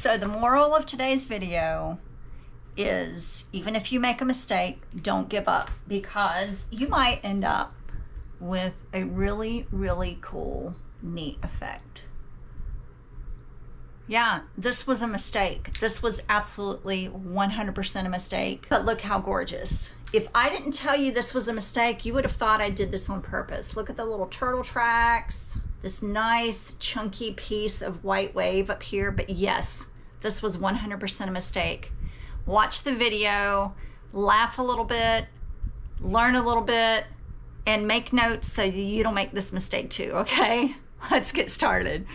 So the moral of today's video is, even if you make a mistake, don't give up, because you might end up with a really, really cool, neat effect. Yeah, this was a mistake. This was absolutely 100% a mistake, but look how gorgeous. If I didn't tell you this was a mistake, you would have thought I did this on purpose. Look at the little turtle tracks, this nice chunky piece of white wave up here, but yes, this was 100% a mistake. Watch the video, laugh a little bit, learn a little bit, and make notes so you don't make this mistake too, okay? Let's get started.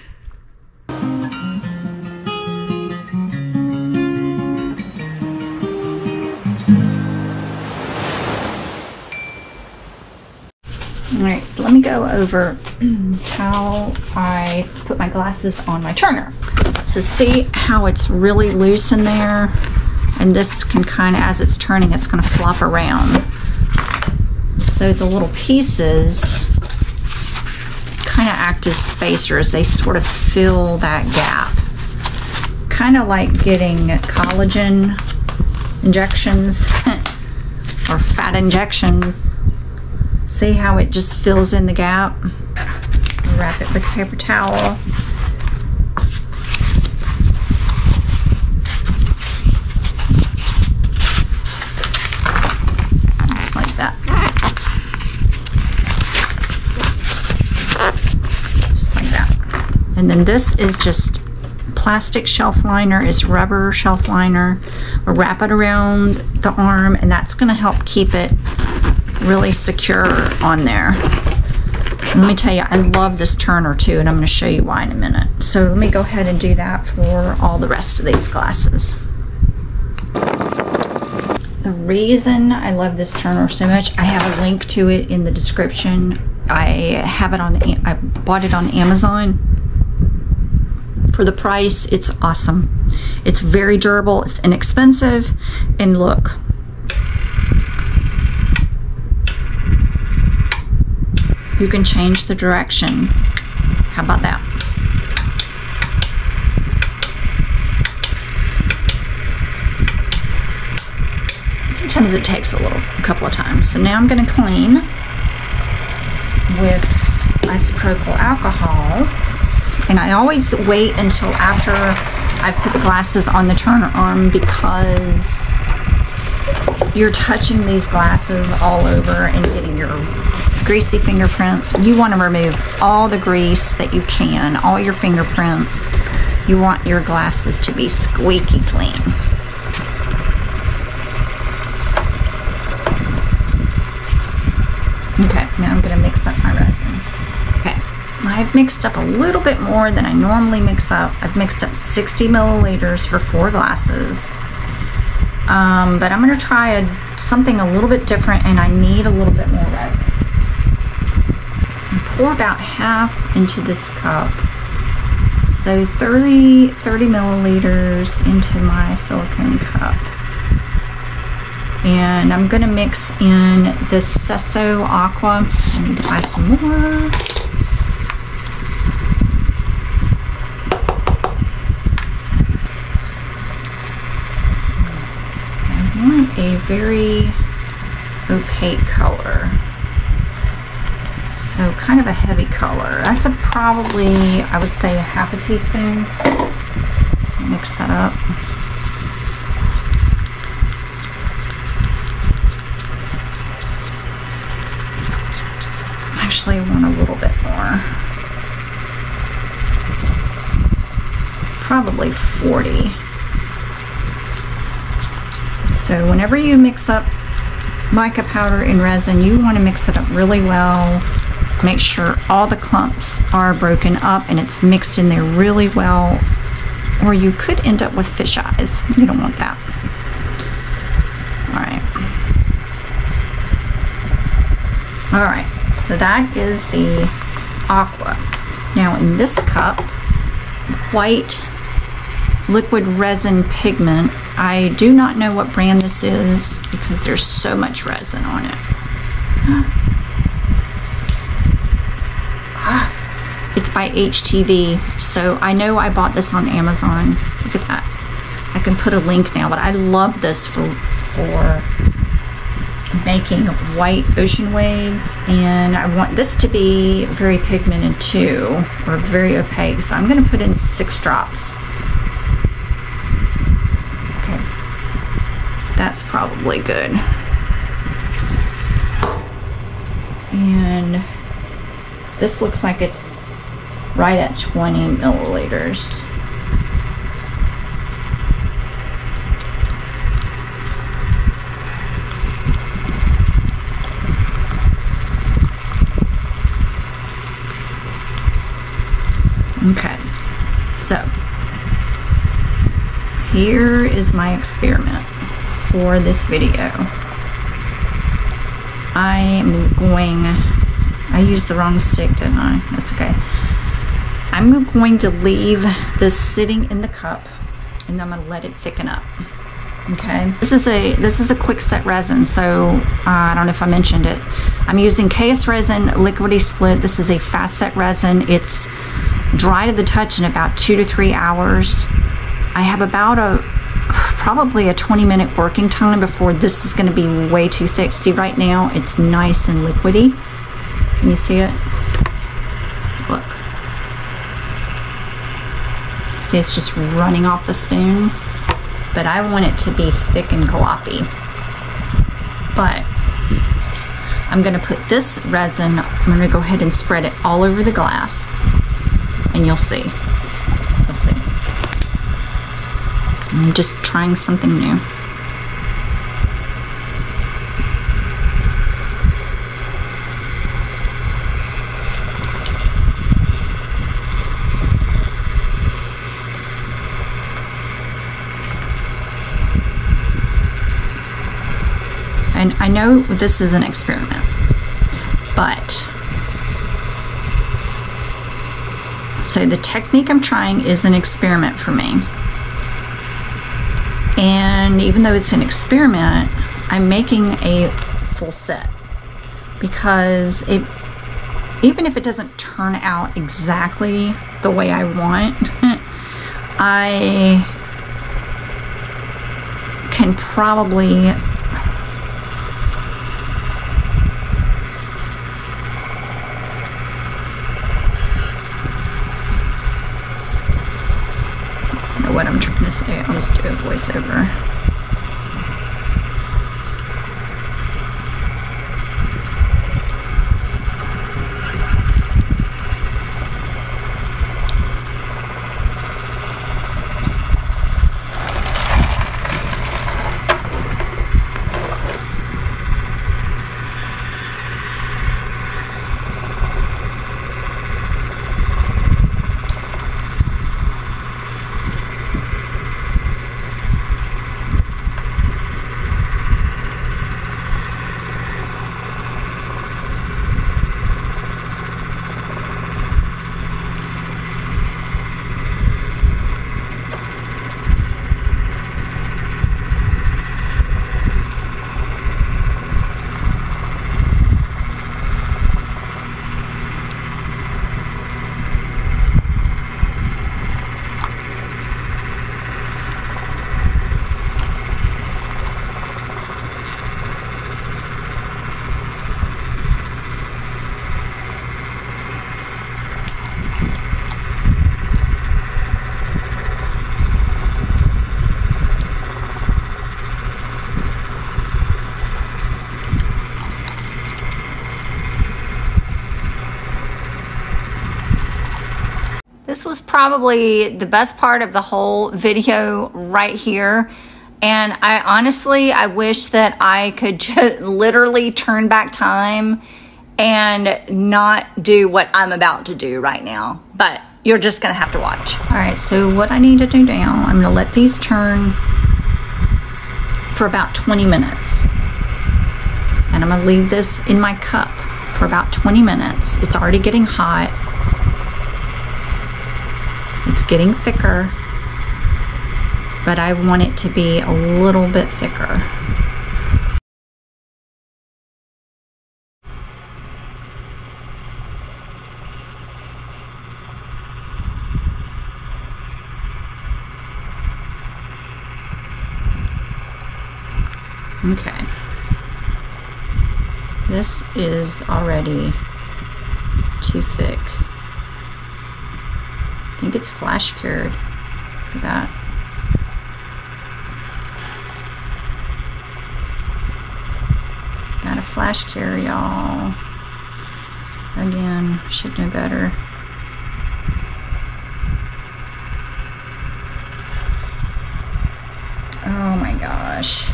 All right, so let me go over how I put my glasses on my turner. So see how it's really loose in there? And this can kind of, as it's turning, it's going to flop around. So the little pieces kind of act as spacers. They sort of fill that gap. Kind of like getting collagen injections or fat injections. See how it just fills in the gap? Wrap it with a paper towel. Just like that. Just like that. And then this is just plastic shelf liner, is rubber shelf liner. We'll wrap it around the arm, and that's going to help keep it really secure on there. Let me tell you, I love this turner too, and I'm going to show you why in a minute. So let me go ahead and do that for all the rest of these glasses. The reason I love this turner so much, I have a link to it in the description. I bought it on Amazon. For the price, it's awesome. It's very durable, it's inexpensive, and look. You can change the direction. How about that? Sometimes it takes a couple of times. So now I'm going to clean with isopropyl alcohol. And I always wait until after I've put the glasses on the turner arm, because you're touching these glasses all over and getting your greasy fingerprints. You want to remove all the grease that you can, all your fingerprints. You want your glasses to be squeaky clean. Okay, now I'm going to mix up my resin. Okay, I've mixed up a little bit more than I normally mix up. I've mixed up 60 milliliters for 4 glasses. But I'm going to try something a little bit different, and I need a little bit more resin. Pour about half into this cup. So 30 milliliters into my silicone cup. And I'm going to mix in this Sesso Aqua. I need to buy some more. I want a very opaque color. So kind of a heavy color. That's probably, I would say, a half a teaspoon. Mix that up. Actually, I want a little bit more. It's probably 40. So whenever you mix up mica powder and resin, you want to mix it up really well. Make sure all the clumps are broken up and it's mixed in there really well, or you could end up with fish eyes. You don't want that. All right, so that is the aqua. Now in this cup, white liquid resin pigment. I do not know what brand this is because there's so much resin on it. It's It's by HTV. So I know I bought this on Amazon. Look at that. I can put a link now, but I love this for making white ocean waves, and I want this to be very pigmented too, or very opaque. So I'm going to put in 6 drops. Okay, that's probably good. And this looks like it's right at 20 milliliters. Okay, so here is my experiment for this video. I used the wrong stick, didn't I? That's okay. I'm going to leave this sitting in the cup, and then I'm gonna let it thicken up. Okay, this is a quick set resin, so I don't know if I mentioned it. I'm using KSRESIN liquidy split. This is a fast set resin. It's dry to the touch in about 2 to 3 hours. I have about probably a 20-minute working time before this is going to be way too thick. See, right now it's nice and liquidy. Can you see it? Look. See, it's just running off the spoon. But I want it to be thick and gloppy. But I'm going to put this resin, I'm going to go ahead and spread it all over the glass. And you'll see. You'll see. I'm just trying something new. And I know this is an experiment, but so the technique I'm trying is an experiment for me. And even though it's an experiment, I'm making a full set because even if it doesn't turn out exactly the way I want, I can probably what I'm trying to say. I'll just do a voiceover. This was probably the best part of the whole video right here. And I wish that I could just literally turn back time and not do what I'm about to do right now. But you're just gonna have to watch. All right, so what I need to do now, I'm gonna let these turn for about 20 minutes. And I'm gonna leave this in my cup for about 20 minutes. It's already getting hot. It's getting thicker, but I want it to be a little bit thicker. Okay. This is already too thick. I think it's flash cured. Look at that. Got a flash cure, y'all. Again, should know better. Oh my gosh.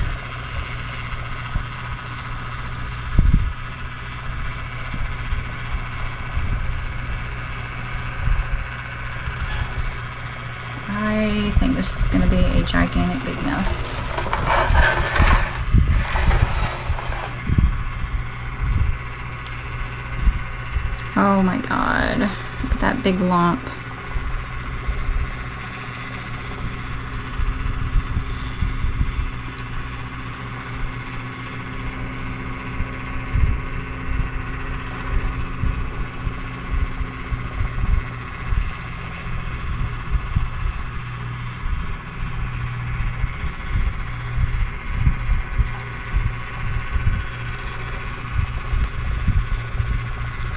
I think this is going to be a gigantic big mess. Oh my god. Look at that big lump.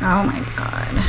Oh my god.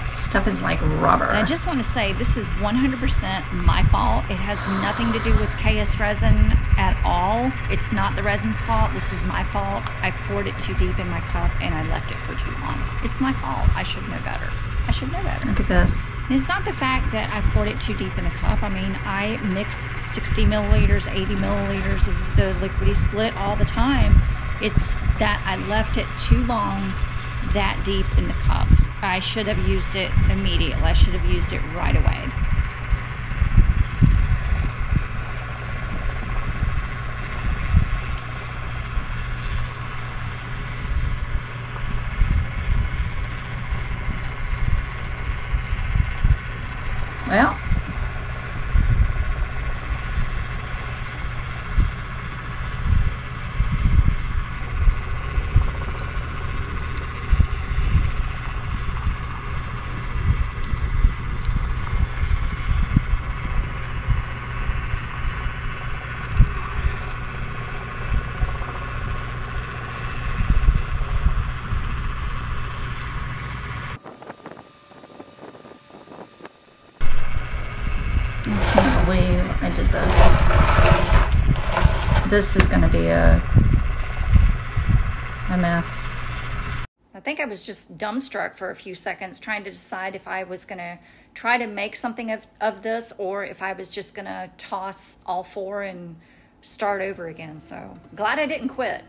Stuff is like rubber. And I just want to say this is 100% my fault. It has nothing to do with KSRESIN at all. It's not the resin's fault. This is my fault. I poured it too deep in my cup and I left it for too long. It's my fault. I should know better. I should know better. Look at this. And it's not the fact that I poured it too deep in the cup. I mean, I mix 60 milliliters, 80 milliliters of the liquidy split all the time. It's that I left it too long that deep in the cup. I should have used it immediately. I should have used it right away. Well, I can't believe I did this. This is going to be a mess. I think I was just dumbstruck for a few seconds trying to decide if I was going to try to make something of this or if I was just going to toss all four and start over again. So glad I didn't quit.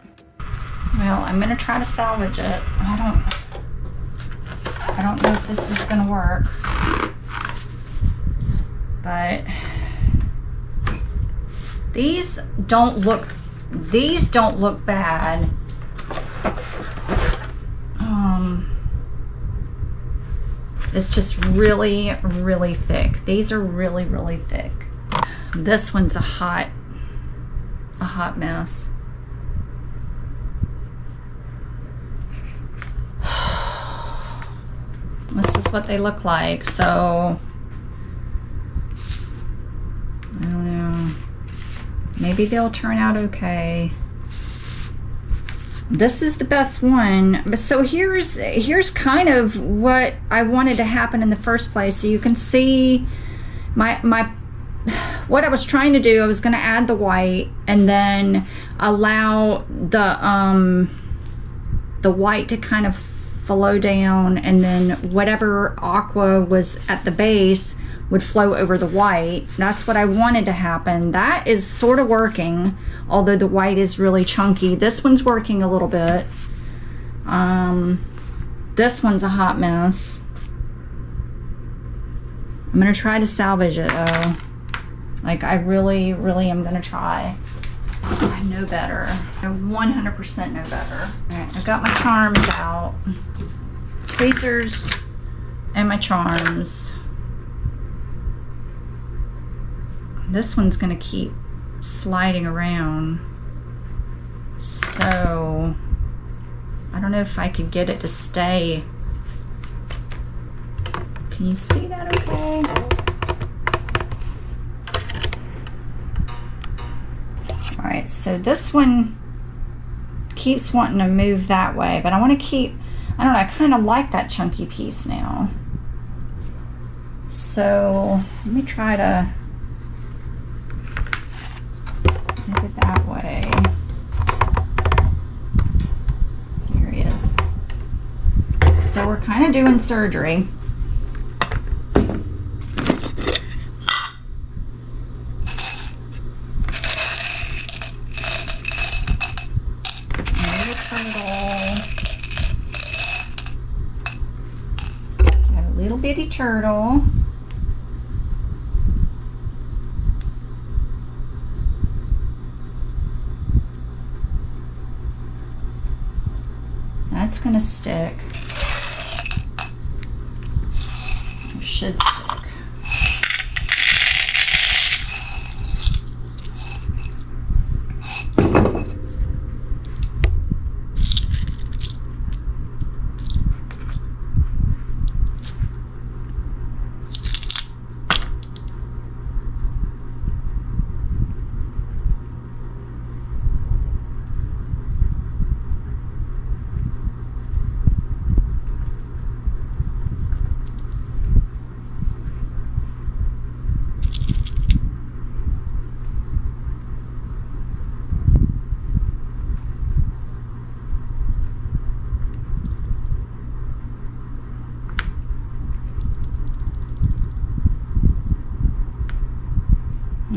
Well, I'm going to try to salvage it. I don't know if this is going to work. But these don't look bad. It's just really, really thick. These are really, really thick. This one's a hot mess. This is what they look like. So I don't know. Maybe they'll turn out okay. This is the best one. So here's kind of what I wanted to happen in the first place. So you can see what I was trying to do. I was going to add the white and then allow the white to kind of flow down, and then whatever aqua was at the base would flow over the white. That's what I wanted to happen. That is sort of working, although the white is really chunky. This one's working a little bit. This one's a hot mess. I'm gonna try to salvage it though. Like I really, really am gonna try. I know better. I 100% know better. All right, I've got my charms out. tweezers and my charms. This one's gonna keep sliding around, so I don't know if I could get it to stay. Can you see that okay? All right, so this one keeps wanting to move that way, but I want to keep, I don't know, I kind of like that chunky piece now. So let me try to move it that way. Here he is. So we're kind of doing surgery. Bitty turtle. That's gonna stick. It should stick.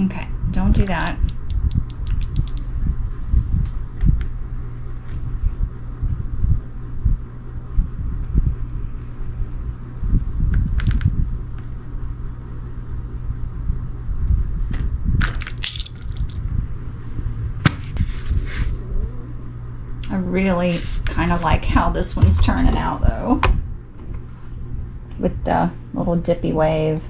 Okay, don't do that. I really kind of like how this one's turning out though, with the little dippy wave.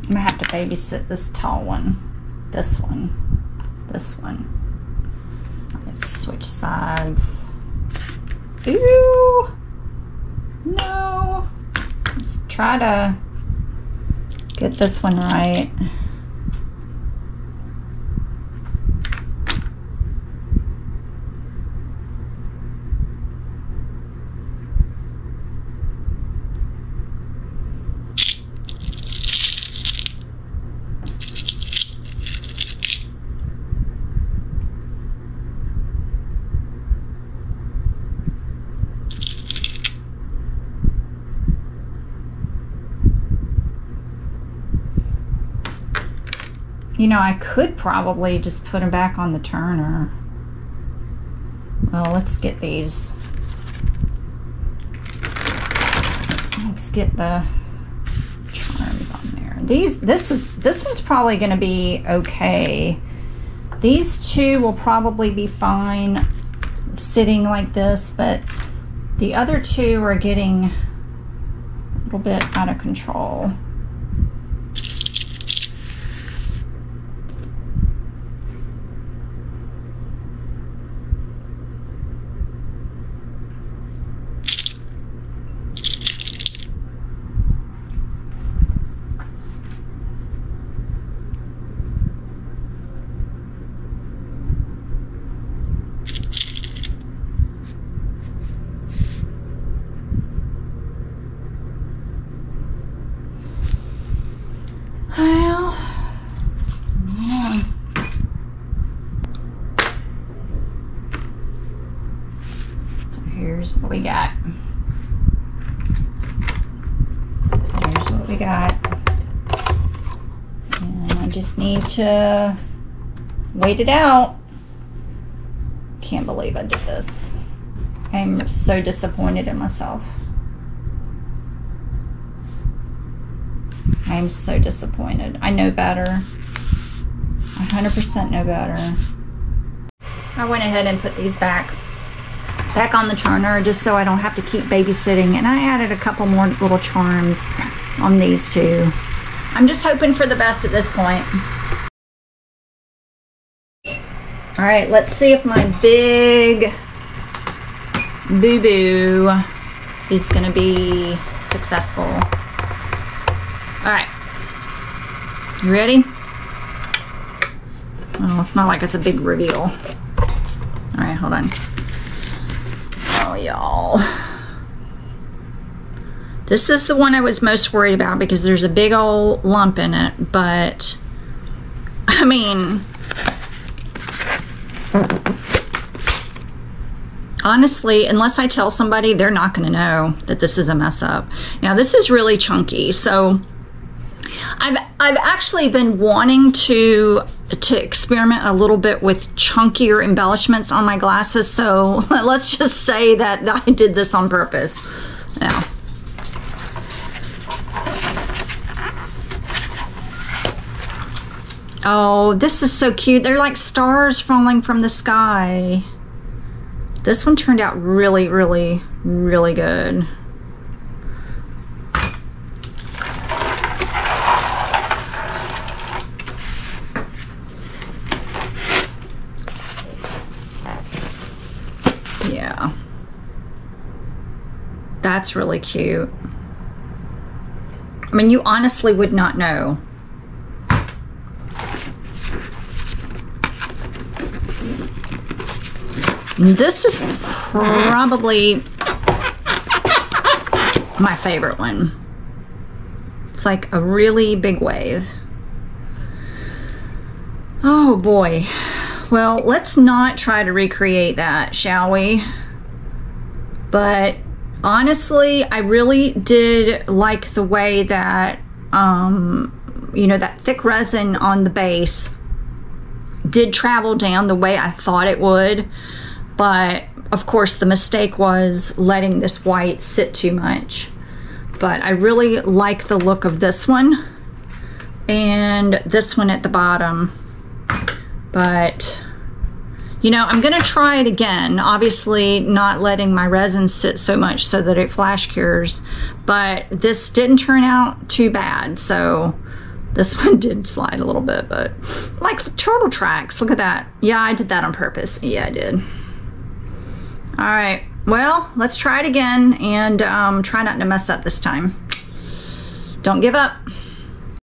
I'm gonna have to babysit this tall one. This one. This one. Let's switch sides. Ooh! No! Let's try to get this one right. You know, I could probably just put them back on the turner. Well, let's get these. Let's get the charms on there. This one's probably going to be okay. These two will probably be fine sitting like this, but the other two are getting a little bit out of control. what we got. Here's what we got. And I just need to wait it out. Can't believe I did this. I'm so disappointed in myself. I am so disappointed. I know better. 100% know better. I went ahead and put these back on the turner just so I don't have to keep babysitting, and I added a couple more little charms on these two. I'm just hoping for the best at this point. All right, let's see if my big boo-boo is gonna be successful. All right, you ready? Oh, it's not like it's a big reveal. All right, hold on. Oh, y'all. This is the one I was most worried about because there's a big old lump in it, but I mean, honestly, unless I tell somebody, they're not gonna know that this is a mess up. Now, this is really chunky, so I've actually been wanting to experiment a little bit with chunkier embellishments on my glasses, so let's just say that I did this on purpose. Now, oh, this is so cute. They're like stars falling from the sky. This one turned out really, really, really good. Yeah, that's really cute. I mean, you honestly would not know. This is probably my favorite one. It's like a really big wave. Oh boy. Well, let's not try to recreate that, shall we? But honestly, I really did like the way that, you know, that thick resin on the base did travel down the way I thought it would. But of course, the mistake was letting this white sit too much. But I really like the look of this one and this one at the bottom. But, you know, I'm gonna try it again. Obviously not letting my resin sit so much so that it flash cures, but this didn't turn out too bad. So this one did slide a little bit, but like the turtle tracks, look at that. Yeah, I did that on purpose. Yeah, I did. All right, well, let's try it again and try not to mess up this time. Don't give up.